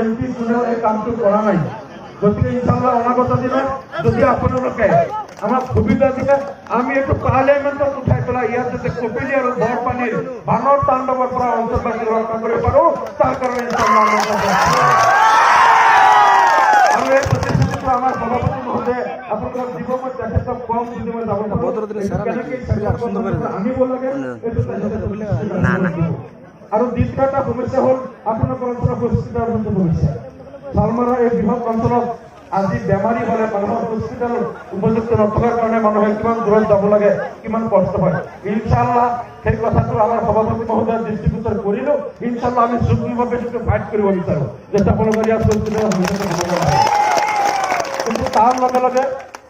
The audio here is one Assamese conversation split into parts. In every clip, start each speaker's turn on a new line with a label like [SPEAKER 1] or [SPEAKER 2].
[SPEAKER 1] এমপি কোনেও এই কামটো কৰা নাই। গতিকে ইনশাল্লাহ অনাগত দিনত যদি আপোনালোকে আমাক সুবিধা দিয়ে আমি এইটো পাৰ্লিয়ামেণ্টত উঠাই পেলাই ইয়াত যাতে কপিলী আৰু বৰপানীৰ বানৰ তাণ্ডৱৰ পৰা অঞ্চলবাসীক ৰক্ষা কৰিব পাৰোঁ তাৰ কাৰণে ইনশাল্লাহ আৰু এই প্ৰতিশ্ৰুতিটো আমাৰ সভাপতি মহোদয়ে আপোনালোকক দিব। মই তেখেতক কম যদি মই যাব আনিব লাগে আৰু দ্বিতীয় এটা সমস্যা হ'ল আপোনালোকৰ অঞ্চলৰ হস্পিটেলৰ সমস্যা। শালমাৰাৰ এই বৃহৎ অঞ্চলত আজি বেমাৰী হ'লে মানুহৰ হস্পিটেল উপযুক্ত নথকাৰ কাৰণে মানুহে কিমান দূৰত যাব লাগে, কিমান কষ্ট হয়। ইনশাল্লাহ সেই কথাটো আমাৰ সভাপতি মহোদয়ে দৃষ্টিগোচৰ কৰিলোঁ। ইনশাল্লাহ আমি যুগ্মভাৱে সেইটো ফাইট কৰিব বিচাৰোঁ যাতে আপোনালোকৰ ইয়াত হস্পিটেলৰ সমস্যাটো হ'ব পাৰে। কিন্তু তাৰ লগে লগে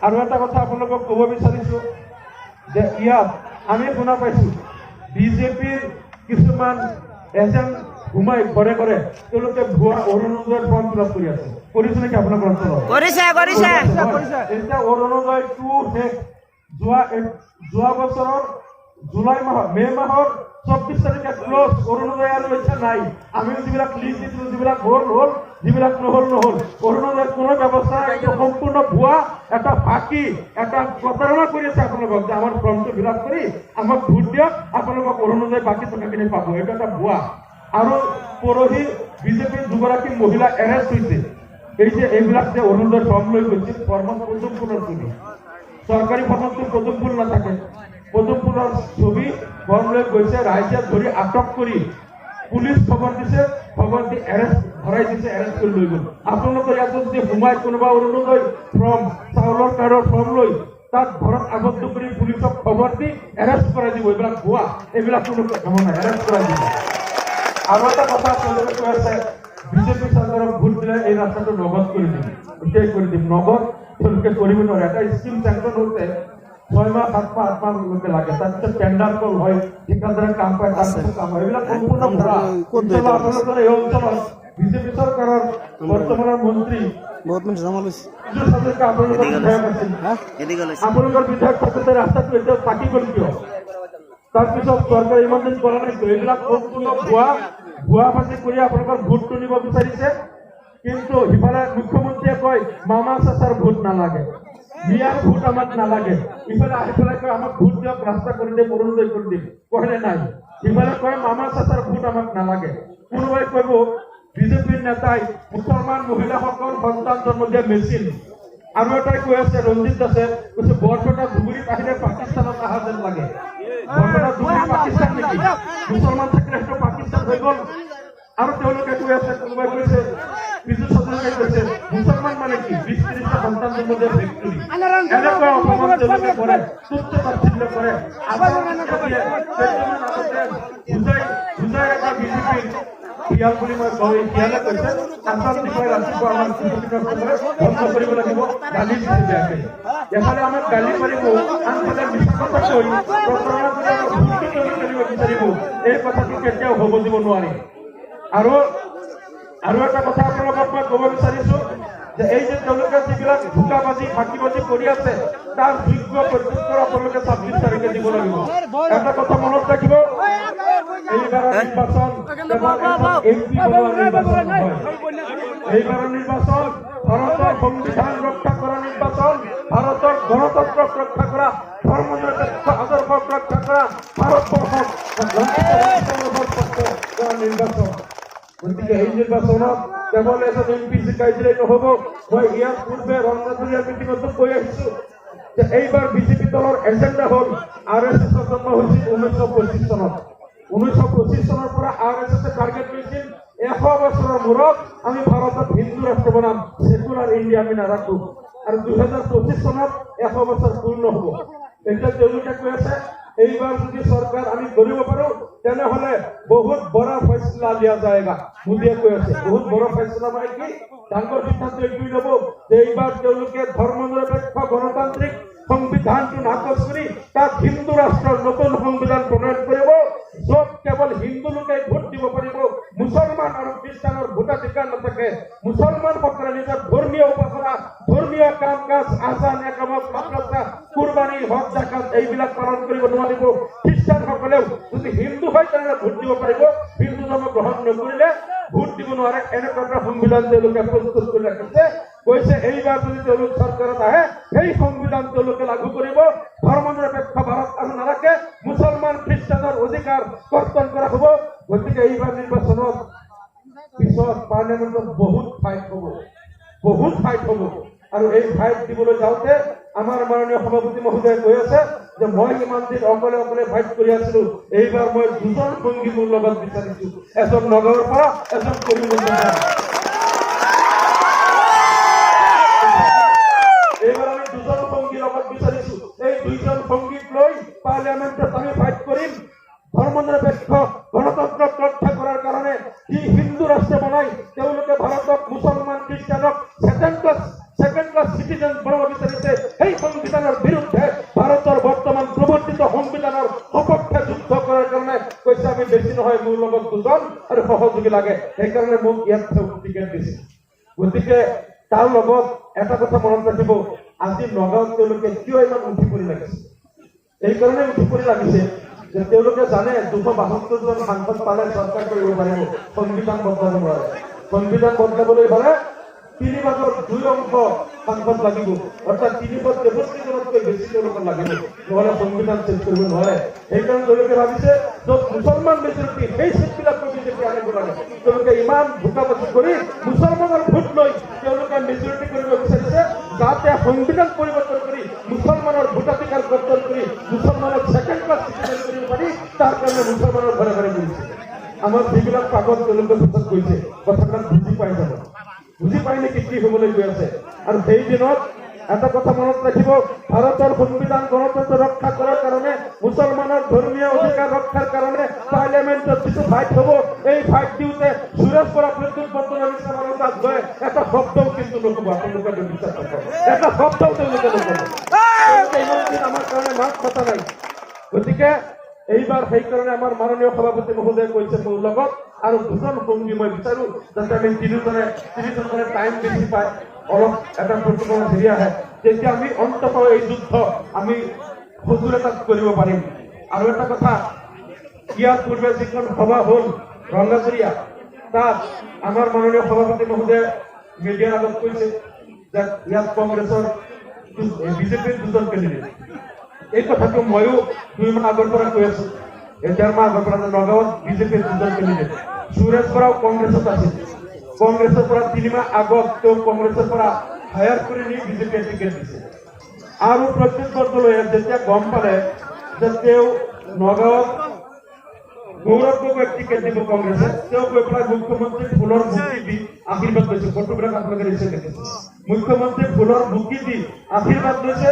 [SPEAKER 1] আৰু এটা কথা আপোনালোকক ক'ব বিচাৰিছোঁ যে ইয়াত আমি শুনা পাইছোঁ বিজেপিৰ কিছুমান এজেণ্ট ঘুমাই ঘৰে ঘৰে তেওঁলোকে ভুৱা অৰুণোদয়ৰ ফৰ্ম ফিল আপ কৰি আছে। কৰিছে নেকি আপোনালোকৰ অঞ্চলত? এতিয়া অৰুণোদয় 2 শেষ। যোৱা বছৰৰ জুলাই মাহৰ মে মাহৰ 24 তাৰিখে ক্লজ। অৰুণোদয় আৰু এতিয়া নাই। আমি যিবিলাক লিষ্ট দিছিলোঁ যিবিলাক হ'ল যিবিলাক নহ'ল। অৰুণোদয়ৰ কোনো ব্যৱস্থা সম্পূৰ্ণ ভুৱা, এটা ফাঁকি, এটা প্ৰতাৰণা কৰি আছে আপোনালোকক যে আমাৰ ফৰ্মটো ফিল আপ কৰি আমাক ভোট দিয়ক, আপোনালোকক অৰুণোদয় বাকী টকাখিনি পাব। এইটো এটা ভুৱা। আৰু পৰহি বিজেপিৰ দুগৰাকী মহিলা এৰেষ্ট হৈছে। এই যে এইবিলাক যে অৰুণোদয় ফৰ্ম লৈ গৈছিল, ফৰ্মত পদুম ফুলৰ ছবি, চৰকাৰী ফৰ্মতটো পদুম ফুল নাথাকে। পদুম ফুলৰ ছবি ফৰ্ম লৈ গৈছে, ৰাইজে ধৰি আটক কৰি পুলিচ খবৰ দিছে, খবৰ দি এৰেষ্ট ভৰাই দিছে, এৰেষ্ট কৰি লৈ গ'ল। আপোনালোকৰ ইয়াত যদি সোমাই কোনোবা অৰুণোদয় ফৰ্ম, চাউলৰ কাৰ্ডৰ ফৰ্ম লৈ তাত ঘৰত আবদ্ধ কৰি পুলিচক খবৰ দি এৰেষ্ট কৰাই দিব। এইবিলাক ভুৱা, এইবিলাক কোনো কাম নাই, এৰেষ্ট কৰাই দিব। আৰু এটা কথা তেওঁলোকে কৈ আছে বিজেপি চৰকাৰক ভোট দিলে এই ৰাস্তাটো নগদ কৰি দিম, এতিয়াই কৰি দিম। নগদ তেওঁলোকে কৰিব নোৱাৰে। এটা স্কিম চেংচন হৈছে 6 মাহ 7 মাহ 8 মাহলৈকে লাগে, তাৰপিছত টেণ্ডাৰ কল হয়, ঠিকাদাৰে কাম পায়, তাৰপিছত কাম হয়। এইবিলাক সম্পূৰ্ণ ভুৱা। আপোনালোকৰ এই অঞ্চলত বিজেপি চৰকাৰৰ বৰ্তমানৰ মন্ত্ৰী আপোনালোকৰ বিধায়ক থাকোঁতে ৰাস্তাটো এতিয়া পাতি গ'ল কিয়? তাৰপিছত চৰকাৰে ইমান দিন কৰা নাই। এইবিলাক সম্পূৰ্ণ ভুৱাবাজি কৰি আপোনালোকৰ ভোটটো নিব বিচাৰিছে। কিন্তু সিফালে মুখ্যমন্ত্ৰীয়ে কয় মামা চাচাৰ ভোট নালাগে, মিয়াৰ ভোট আমাক নালাগে। ইফালে আহি পেলাই কয় আমাক ভোট দিয়ক, ৰাস্তা কৰি দিম, অৰুণোদয় কৰি দিম, কয় নাই। সিফালে কয় মামা চাচাৰ ভোট আমাক নালাগে। কোনোবাই কব বিজেপিৰ নেতাই মুছলমান মহিলাসকল সন্তান জন্ম দিয়া মেচিন। আৰু এটাই কৈ আছে ৰঞ্জিত দাসে কৈছে বৰপেটা ধুবুৰীত আহিলে পাকিস্তানত অহা যেন লাগে। বৰপেটা ধুবুৰী পাকিস্তান নেকি? মুছলমান থাকিলে সেইটো পাকিস্তান হৈ গ'ল। আৰু তেওঁলোকে কৈ আছে, কোনোবাই কৈছে বিজু চৌধুৰীয়ে কৈছে মুছলমান মানে কি 20-30টা সন্তান জন্ম দিয়া ফেক্টৰী। এনেকুৱা অপমান তেওঁলোকে কৰে, তুচ্ছ তাচ্ছিল্য কৰে। বুজাই এটা বিজেপিৰ শিয়াল বুলি মই কওঁ। এই শিয়ালে কৈছে আসাম বিষয়ে ৰাতিপুৱা আমাৰ বন্ধ কৰিব লাগিব, গালি দিছে বেয়াকে। এফালে আমাক গালি পাৰিব, আনফালে মিছা কথা কৈ প্ৰচাৰণা কৰি আমাক ভোটটো তেওঁলোকে দিব বিচাৰিব। এই কথাটো কেতিয়াও হ'ব দিব নোৱাৰি। আৰু এটা কথা আপোনালোকক মই ক'ব বিচাৰিছোঁ যে এই যে তেওঁলোকে যিবিলাক ধোকাবাজি ফাঁকিবাজি কৰি আছে তাৰ যোগ্য প্ৰত্যুত্তৰ আপোনালোকে 26 তাৰিখে দিব লাগিব। এটা কথা মনত ৰাখিব, এইবাৰৰ নিৰ্বাচন এইবাৰৰ নিৰ্বাচন ভাৰতৰ সংবিধান ৰক্ষা কৰা নিৰ্বাচন, ভাৰতৰ গণতন্ত্ৰক ৰক্ষা কৰা, ধৰ্মনিৰপেক্ষ আদৰ্শক ৰক্ষা কৰা, ভাৰতবৰ্ষক নিৰ্বাচন। গতিকে এই নিৰ্বাচনত কেৱল এজন এমপি জিকাই দিলেই নহ'ব। মই ইয়াৰ পূৰ্বে ৰংনাথুৰীয়া মিটিঙতো কৈ আহিছোঁ যে এইবাৰ বিজেপি দলৰ এজেণ্ডা হ'ল RSSৰ জন্ম হৈছিল 1925 চনত। 1925 চনৰ পৰা RSSে টাৰ্গেট লৈছিল 100 বছৰৰ মূৰত আমি ভাৰতত হিন্দু ৰাষ্ট্ৰ বনাম, ছেকুলাৰ ইণ্ডিয়া আমি নাৰাখোঁ। আৰু 2025 চনত 100 বছৰ পূৰ্ণ হ'ব। এতিয়া তেওঁলোকে কৈ আছে এইবাৰ যদি চৰকাৰ আমি কৰিব পাৰোঁ তেনেহ'লে বহুত বড় ফেচলা লিয়া যায়গা। মোদীয়ে কৈ আছে বহুত বড় ফেচলা মানে কি? ডাঙৰ সিদ্ধান্ত এইটোৱে ল'ব যে এইবাৰ তেওঁলোকে ধৰ্মনিৰপেক্ষ গণতান্ত্ৰিক সংবিধানটো নাকচ কৰি তাত হিন্দু ৰাষ্ট্ৰৰ নতুন সংবিধান প্ৰণয়ন কৰিব, য'ত কেৱল হিন্দু লোকে ভোট দিব পাৰিব, মুছলমান আৰু খ্ৰীষ্টানৰ ভোটাধিকাৰ নাথাকে। মুছলমানসকলে নিজৰ ধৰ্মীয় উপাসনা, ধৰ্মীয় কাম কাজ, আজান একামত, মাদ্ৰাছা, কুৰবানী, হজ, জাকাত এইবিলাক পালন কৰিব নোৱাৰিব। খ্ৰীষ্টানসকলেও যদি হিন্দু হয় তেনেহ'লে ভোট দিব পাৰিব, হিন্দু ধৰ্ম গ্ৰহণ নকৰিলে ভোট দিব নোৱাৰে। এনেকুৱা এটা সংবিধান তেওঁলোকে প্ৰস্তুত কৰি ৰাখিছে। কৈছে এইবাৰ যদি তেওঁলোক চৰকাৰত আহে সেই সংবিধান তেওঁলোকে লাগু কৰিব। ধৰ্মনিৰপেক্ষ ভাৰত আৰু নাৰাখে, মুছলমান খ্ৰীষ্টানৰ অধিকাৰ কৰ্তন কৰা হ'ব। গতিকে এইবাৰ নিৰ্বাচনত পিছত পাৰ্লিয়ামেণ্টত বহুত ফাইট হ'ব আৰু এই ফাইট দিবলৈ যাওঁতে আমাৰ মাননীয় সভাপতি মহোদয়ে কৈ আছে যে মই ইমান দিন অকলে ফাইট কৰি আছিলো, এইবাৰ মই দুজন সঙ্গী মোৰ লগত বিচাৰিছো, এজন নগাঁৱৰ পৰা, এজন কৰিমগঞ্জৰ পৰা। এইবাৰ আমি দুজন সঙ্গী লগত বিচাৰিছো। এই দুইজন সঙ্গীক লৈ পাৰ্লিয়ামেণ্টত আমি ফাইট কৰিম। ধৰ্মনিৰপেক্ষ গণতন্ত্ৰক ৰক্ষা কৰাৰ কাৰণে যি হিন্দু ৰাষ্ট্ৰ বনাই তেওঁলোকে ভাৰতক মুছলমান খ্ৰীষ্টানক সেকেণ্ড ক্লাছ চিটিজেন বনাব বিচাৰিছে। সেই সংবিধানৰ বিৰুদ্ধে ভাৰতৰ বৰ্তমান প্ৰৱৰ্তিত সংবিধানৰ সপক্ষে যুদ্ধ কৰাৰ কাৰণে কৈছে আমি বেছি নহয়, মোৰ লগত দুজন আৰু সহযোগী লাগে, সেইকাৰণে মোক ইয়াত টিকেট দিছে। গতিকে তাৰ লগত এটা কথা মনত ৰাখিব, আজি নগাঁৱত তেওঁলোকে কিয় ইমান উঠি পৰি লাগিছে? এইকাৰণে উঠি পৰি লাগিছে যে তেওঁলোকে জানে 272জন সাংসদ পালে চৰকাৰ কৰিব পাৰিব, সংবিধান বদলাব নোৱাৰে। সংবিধান বদলাবলৈ হ'লে 3/2 সাংসদ লাগিব, অৰ্থাৎ 363জনতকৈ বেছি তেওঁলোকৰ লাগিব, নহ'লে সংবিধান চেঞ্জ কৰিব নোৱাৰে। সেইকাৰণে তেওঁলোকে ভাবিছে য'ত মুছলমান মেজৰিটি সেই চিটবিলাকো বিজেপি আনিব লাগে। তেওঁলোকে ইমান ভোটাভুটি কৰি মুছলমানৰ ভোট লৈ তেওঁলোকে মেজৰিটি কৰিব বিচাৰিছে, যাতে সংবিধান পৰিৱৰ্তন কৰি মুছলমানৰ ভোটাধিকাৰ কৰ্তন কৰি মুছলমানক সেকেণ্ড ক্লাছ চিটিজেন কৰিব পাৰি, তাৰ কাৰণে মুছলমানৰ ঘৰে ঘৰে গৈছে। আমাৰ যিবিলাক কাগজ তেওঁলোকে পিছত গৈছে কথাবিলাক বুজি পাই যাব, বুজি পাই নেকি কি হ'বলৈ গৈ আছে। আৰু সেই দিনত এটা কথা মনত ৰাখিব, ভাৰতৰ সংবিধান গণতন্ত্ৰ ৰক্ষা কৰাৰ কাৰণে, মুছলমানৰ ধৰ্মীয় অধিকাৰ ৰক্ষাৰ কাৰণে পাৰ্লিয়ামেণ্টত যিটো ফাইট হ'ব, এই ফাইট দিওঁতে সুৰেশ বৰা, প্ৰদ্যুৎ বৰদলৈ নিচিনা মানুহ তাত গৈ এটা শব্দও কিন্তু নক'ব। আপোনালোকে বিশ্বাস কৰক, এটা শব্দও তেওঁলোকে নক'ব। ইমান দিন আমাৰ কাৰণে মাত মতা নাই। গতিকে এইবাৰ সেইকাৰণে আমাৰ মাননীয় সভাপতি মহোদয়ে কৈছে মোৰ লগত আৰু দুজন সঙ্গী মই বিচাৰো, যাতে আমি তিনিজনে টাইম বেছি পায়, অলপ এটা প্ৰতিক্ৰমণ হেৰি আহে, তেতিয়া আমি অন্ততঃ এই যুদ্ধ আমি সজুৰ এটাত কৰিব পাৰিম। আৰু এটা কথা, ইয়াৰ পূৰ্বে যিখন সভা হ'ল ৰংগাজুৰিয়া, তাত আমাৰ মাননীয় সভাপতি মহোদয়ে মিডিয়াৰ আগত কৈছে যে ইয়াত কংগ্ৰেছৰ বিজেপিৰ দুজন কেণ্ডিডেট। এই কথাটো ময়ো 2 মাহ আগৰ পৰা কৈ আছো, 1.5 মাহ আগৰ পৰা নগাঁৱত বিজেপিৰ দুজন কেণ্ডিডেট। সুৰেশ বৰাও কংগ্ৰেছত আছিল, কংগ্ৰেছৰ পৰা 3 মাহ আগত তেওঁ কংগ্ৰেছৰ পৰা হায়াৰ কৰি নি বিজেপিয়ে টিকেট দিছে। আৰু প্ৰদ্যুৎ বৰদলৈয়ে যেতিয়া গম পালে যে তেওঁ নগাঁৱত গৌৰৱ গগৈক টিকেট দিব কংগ্ৰেছে, তেওঁ গৈ পেলাই মুখ্যমন্ত্ৰী ফুলৰ বুকি দি আশীৰ্বাদ লৈছে। ফটোবিলাক আপোনালোকে নিশ্চয় দেখিছে। মুখ্যমন্ত্ৰী ফুলৰ বুকি দি আশীৰ্বাদ লৈছে,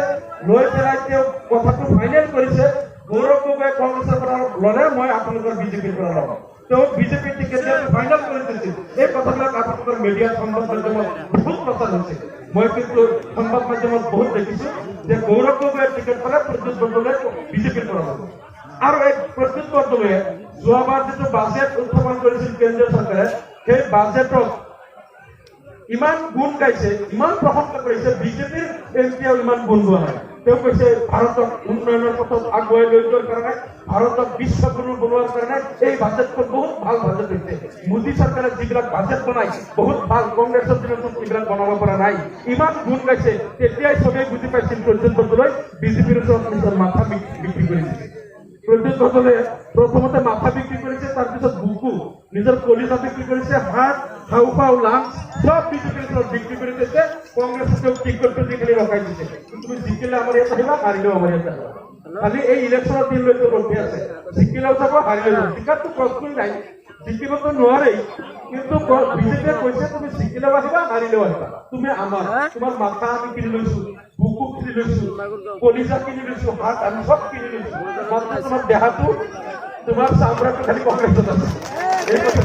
[SPEAKER 1] লৈ পেলাই তেওঁ কথাটো ফাইনেল কৰিছে, গৌৰৱ গগৈ কংগ্ৰেছৰ পৰা ল'লে মই আপোনালোকৰ বিজেপিৰ পৰা ল'ম। তেওঁ বিজেপিৰ টিকেট ফাইনেল কৰি দিছিল। এই কথাবিলাক আপোনালোকৰ মিডিয়াত সংবাদ মাধ্যমত বহুত প্ৰচাৰ হৈছে। মই কিন্তু সংবাদ মাধ্যমত বহুত দেখিছো যে গৌৰৱ গগৈৰ টিকেট পালে প্ৰদ্যুৎ বৰদলৈ বিজেপিৰ পৰা ল'ব। আৰু এই প্ৰদ্যুৎ বৰদলৈয়ে যোৱাবাৰ যিটো বাজেট উত্থাপন কৰিছিল কেন্দ্ৰীয় চৰকাৰে, সেই বাজেটত ইমান গুণ গাইছে, ইমান প্ৰশংসা কৰিছে, বিজেপিৰ এমপিয়েও ইমান গুণ গোৱা নাই। তেওঁ কৈছে ভাৰতক উন্নয়নৰ পথত আগুৱাই লৈ যোৱাৰ কাৰণে, ভাৰতক বিশ্বগুৰু বনোৱাৰ কাৰণে এই বাজেটখন বহুত ভাল বাজেট হৈছে। মোদী চৰকাৰে যিবিলাক বাজেট বনাই বহুত ভাল, কংগ্ৰেছৰ দিনত এইবিলাক বনাব পৰা নাই। ইমান গুণ গাইছে, তেতিয়াই চবেই বুজি পাইছিল প্ৰদ্যুৎ বৰদলৈ বিজেপিৰ ওচৰত নিজৰ মাথা বিক্ৰী কৰি দিছে। প্ৰদ্যুৎ বৰদলৈয়ে প্ৰথমতে মাথা বিক্ৰী কৰিছে, তাৰপিছত বুকু, নিজৰ কলিজা বিক্ৰী কৰিছে, হাত, হাওঁফাওঁ, লাঞ্চ সব বিজেপিৰ ওচৰত বিক্ৰী কৰি দিছে। কংগ্ৰেছে তেওঁক টিকটটো দি খালি ৰখাই দিছে, তুমি জিকিলে আমাৰ ইয়াত আহিবা, হাৰিলেও আমাৰ ইয়াত আহিবা। খালি এই ইলেকশ্যনৰ দিনলৈকে ৰখি আছে, জিকিলেও যাব, হাৰিলেও যাব। টিকটটো প্ৰশ্নই নাই, জিকিবতো নোৱাৰেই। কিন্তু বিজেপিয়ে কৈছে তুমি জিকিলেও আহিবা, হাৰিলেও আহিবা, তুমি আমাৰ, তোমাৰ মাথা আমি কিনি লৈছো, বুকু কিনি লৈছো, কলিজা কিনি লৈছো, হাত আমি সব কিনি লৈছো, মাত্ৰ তোমাৰ দেহাটো, তোমাৰ চামৰাটো খালি কংগ্ৰেছত আছে। এই কথা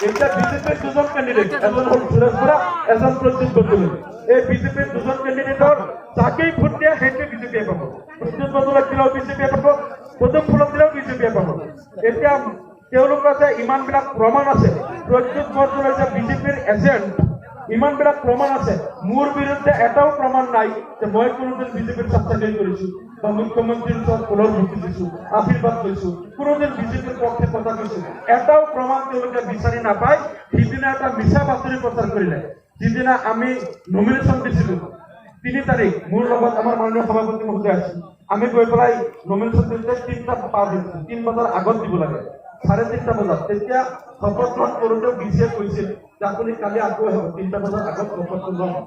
[SPEAKER 1] এতিয়া বিজেপিৰ দুজন কেণ্ডিডেট, এজন হ'ল সুৰেশ বৰা, এজন প্ৰদ্যুৎ বৰদলৈ। এই বিজেপিৰ দুজন কেণ্ডিডেটৰ যাকেই ভোট দিয়ে সেইটোৱে বিজেপিয়ে পাব। প্ৰদ্যুৎ বৰদলৈ দিলেও বিজেপিয়ে পাব, পদুম ফুলক দিলেও বিজেপিয়ে পাব। এতিয়া তেওঁলোকৰ যে ইমানবিলাক প্ৰমাণ আছে, প্ৰদ্যুৎ বৰদলৈ যে বিজেপিৰ এজেণ্ট, ইমানবিলাক প্ৰমাণ আছে, মোৰ বিৰুদ্ধে এটাও প্ৰমাণ নাই যে মই কোনোদিন বিজেপিৰ চাকচাগিৰি কৰিছোঁ বা মুখ্যমন্ত্ৰীৰ ওচৰত ফুলৰ ভুকি দিছোঁ, আশীৰ্বাদ লৈছোঁ, কোনোদিন বিজেপিৰ পক্ষে কথা কৈছোঁ, এটাও প্ৰমাণ তেওঁলোকে বিচাৰি নাপায়। সিদিনা এটা মিছা বাতৰি প্ৰচাৰ কৰিলে। যিদিনা আমি নমিনেশ্যন দিছিলোঁ 3 তাৰিখ, মোৰ লগত আমাৰ মাননীয় সভাপতি মহোদয় আছিল, আমি গৈ পেলাই নমিনেশ্যন দিওঁতে 3টা পাৰ হৈছিল, 3 বজাৰ আগত দিব লাগে, 3:30 বজাত। তেতিয়া শপত গ্ৰহণ কৰোঁতে বিচিয়ে কৈছিল যে আপুনি কালি আকৌ আহিব, 3টা বজাৰ আগত শপত গ্ৰহণ,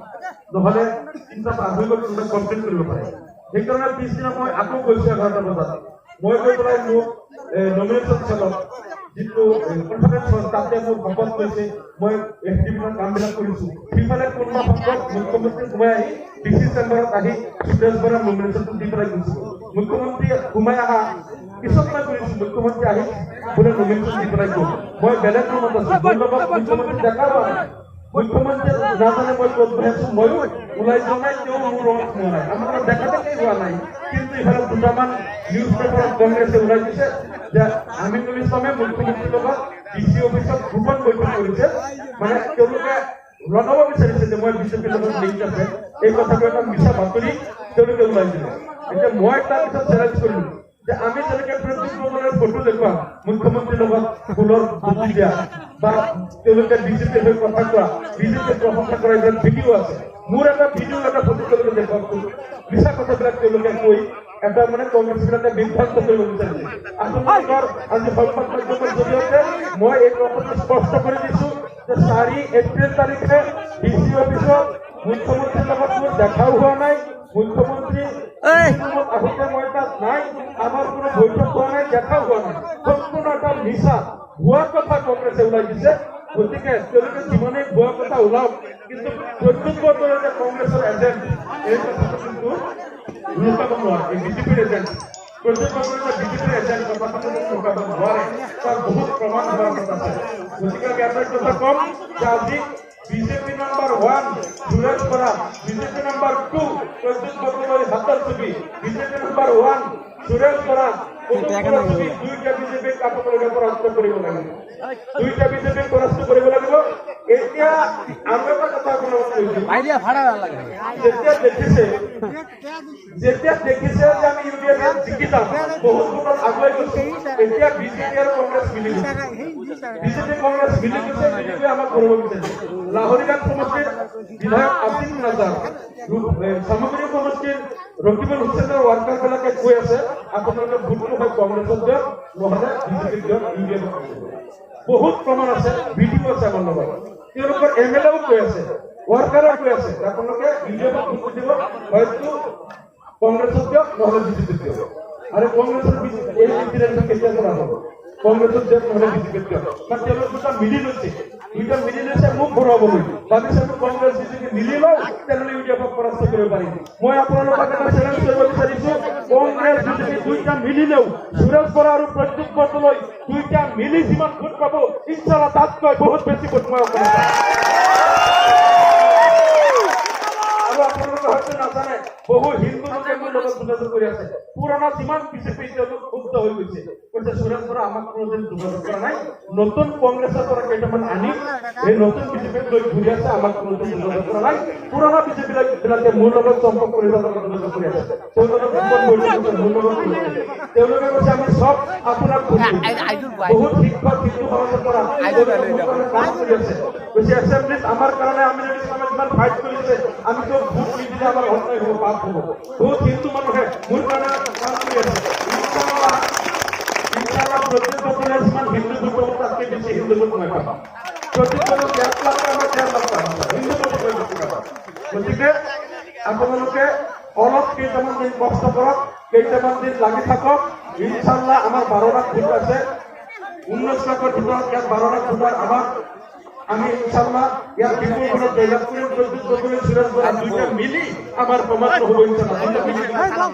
[SPEAKER 1] নহ'লে 3টা পাৰ হৈ গ'ল কোনোবাই কমপ্লেইন কৰিব পাৰে। সেইকাৰণে পিছদিনা মই আকৌ গৈছোঁ 11টা বজাত। মই গৈ পেলাই মোক নমিনেশ্যন চেলত যিটো কনফাৰেন্স হল তাতে মোৰ শপত লৈছে, মই এক্টিভিটিৰ কামবিলাক কৰিছোঁ। সিফালে কোনোবা পক্ষত মুখ্যমন্ত্ৰী সোমাই আহি ডিচি চেম্বাৰত আহি সুৰেশ বৰাৰ নমিনেশ্যনটো দি পেলাই গৈছোঁ। মুখ্যমন্ত্ৰী সোমাই অহা পিছত মই কৰিছোঁ, মুখ্যমন্ত্ৰী আহি বোলে নমিনেশ্যন দি পেলাই গ'ল। মই বেলেগ ৰুমত আছোঁ, মোৰ লগত মুখ্যমন্ত্ৰী দেখা পোৱা নাই। মুখ্যমন্ত্ৰী নাজানে মই ক'ত বহি আছোঁ, ময়ো ওলাই যোৱা নাই, তেওঁ মোৰ ৰুমত সোমোৱা নাই, আমাৰ দেখা দেখি হোৱা নাই। কিন্তু ইফালে দুটামান নিউজ পেপাৰত কংগ্ৰেছে ওলাই দিছে যে আমিনুল ইছলামে মুখ্যমন্ত্ৰীৰ লগত ডিচি অফিচত গোপন বৈঠক কৰিছে, মানে তেওঁলোকে লগাব বিচাৰিছে যে মই বিজেপিৰ লগত লিংক আছে। এই কথাটো এটা মিছা বাতৰি তেওঁলোকে ওলাই দিলে। এতিয়া মই তাৰ পিছত চেলেঞ্জ কৰিলোঁ যে আমি যেনেকে প্ৰদ্যুৎ বৰদলৈৰ ফটো দেখুৱাম মুখ্যমন্ত্ৰীৰ লগত ফুলৰ গুটি দিয়া বা তেওঁলোকে বিজেপিৰ হৈ কথা কোৱা, বিজেপিৰ প্ৰশংসা কৰা এইবিলাক ভিডিঅ' আছে, মোৰ এটা ভিডিঅ' এটা ফটো তেওঁলোকে দেখুৱাম, মিছা কথাবিলাক তেওঁলোকে কৈ এটা মানে কংগ্ৰেছবিলাকে বিভ্ৰান্ত কৰিব বিচাৰিছে। আপোনালোকৰ আজি সংবাদ মাধ্যমৰ জৰিয়তে মই এই কথাটো স্পষ্ট কৰি দিছোঁ যে 4 এপ্ৰিল তাৰিখে ডিচি অফিচত মুখ্যমন্ত্ৰীৰ লগত মোৰ দেখাও হোৱা নাই, মুখ্যমন্ত্ৰী আহোঁতে মই তাত নাই, আমাৰ কোনো বৈঠক হোৱা নাই, দেখাও হোৱা নাই, সম্পূৰ্ণ এটা মিছা ভুৱা কথা কংগ্ৰেছে ওলাই দিছে। গতিকে তেওঁলোকে যিমানেই ভুৱা কথা ওলাওক, কিন্তু প্ৰদ্যুৎ বৰদলৈ যে কংগ্ৰেছৰ এজেণ্ট এই কথাটো কিন্তু লুকাব নোৱাৰে। এই বিজেপিৰ এজেণ্ট প্ৰদ্যুৎ বৰদলৈ যে বিজেপিৰ এজেণ্ট কথাটো লুকাব নোৱাৰে, তাৰ বহুত প্ৰমাণ হোৱাৰ কথা আছে। গতিকে এটা কথা কম যে আজি BJP number 1 Suresh Bora, BJP number 2 Pradyut বৰদলৈৰ হাতৰ ছবি, বিজেপি নাম্বাৰ 1 সুৰেশ বৰা, দুইটা বিজেপিক আপোনালোকে পৰাস্ত কৰিব লাগিব, দুইটা বিজেপিক পৰাস্ত কৰিব লাগিব। এতিয়া আৰু এটা কথা আপোনালোকক কৈছোঁ, যেতিয়া দেখিছে যে আমি UDF জিকি যাম, বহুত ভোটত আগুৱাই গৈছোঁ, এতিয়া বিজেপি আৰু কংগ্ৰেছ মিলি গৈছে, বিজেপি কংগ্ৰেছ মিলি গৈছে, বিজেপি আমাক কৰিব বিচাৰিছে। লাহৰীঘাট সমষ্টিৰ বিধায়ক আসিফ নাজাৰ, সামগ্ৰী সমষ্টিৰ ৰকিবুল হুছেইনৰ ৱাৰ্কাৰবিলাকে কৈ আছে আপোনালোকে ভোটটো হয় কংগ্ৰেছত দিয়ক, নহ'লে বিজেপিক দিয়ক, UDF। বহুত প্ৰমাণ আছে, ভিডিঅ' আছে আমাৰ লগত। তেওঁলোকৰ MLA কৈ আছে, ৱাৰ্কাৰে কৈ আছে আপোনালোকে UDF ভোট দিব, হয়তো কংগ্ৰেছত দিয়ক, নহ'লে বিজেপিক দিয়ক। আৰু কংগ্ৰেছৰ এই ইনফ্লুৱেঞ্চ কেতিয়া কৰা হ'ব? কংগ্ৰেছত দিয়ক, নহ'লে বিজেপিক দিয়ক। কাৰণ তেওঁলোক দুটা মিলি লৈছে, মোক ঘূৰাবলৈ ভাবিছে কংগ্ৰেছ বিজেপি মিলি লওঁ, তেনেহ'লে UDFক পৰাস্ত কৰিব পাৰিম। মই আপোনালোকক এটা চেলেঞ্জ কৰিব বিচাৰিছোঁ, কংগ্ৰেছ বিজেপি দুইটা মিলিলেও সুৰেশ বৰা আৰু প্ৰদ্যুৎ বৰদলৈ দুইটা মিলি যিমান ভোট পাব, ইনশাল্লাহ তাতকৈ বহুত বেছি ভোট মই অকলে পাম। আৰু আপোনালোকে হয়তো নাজানে, বহু হিন্দু লোকে মোৰ লগত যোগাযোগ কৰি আছে, পুৰণা যিমান বিজেপি তেওঁলোক ক্ষুব্ধ হৈ গৈছে, কৈছে সুৰেশ বৰা আমাক কোনোদিন যোগাযোগ কৰা নাই, নতুন কংগ্ৰেছৰ পৰা কেইটামান আনি এই নতুন বিজেপিক লৈ ঘূৰি আছে, আমাক কোনোদিন যোগাযোগ কৰা নাই। পুৰণা বিজেপি বিলাকে মোৰ লগত সম্পৰ্ক কৰিব যোগাযোগ কৰি আছে, তেওঁলোকে কৈছে আমি চব আপোনাক বহুত শিক্ষক হিন্দু সমাজৰ পৰা কাম কৰি আছে, কৈছে এছেম্বলিত আমাৰ কাৰণে আমিনুল ইছলামে যিমান ফাইট কৰিছে, আমি তো ভোট নিদিলে আমাৰ অন্যায় হ'ব, পাপ হ'ব। বহুত হিন্দু মানুহে মোৰ কাৰণে কাম কৰি আছে। ইনশাআল্লাহ প্ৰদ্যুৎ বৰদলৈ যিমান হিন্দু ভোট পাব, তাতকৈ বেছি হিন্দু ভোট মই পাম। প্ৰদ্যুৎ বৰদলৈ 1 লাখ আমাৰ 1.5 লাখ পাম, হিন্দু ভোট মই বেছি পাম। গতিকে আপোনালোকে অলপ কেইটামান দিন কষ্ট কৰক, কেইটামান দিন লাগি থাকক। ইনশাআল্লাহ আমাৰ 12 লাখ ভোট আছে, 19 লাখৰ ভিতৰত ইয়াত 12 লাখ ভোটাৰ আমাৰ। আমি ইনশাআল্লাহ ইয়াত বিপুলখনত জয়লাভ কৰিম। প্ৰদ্যুৎ বৰদলৈ সুৰেশ বৰা দুইটা মিলি আমাৰ প্ৰমাণ হ'ব ইনশাআল্লাহ।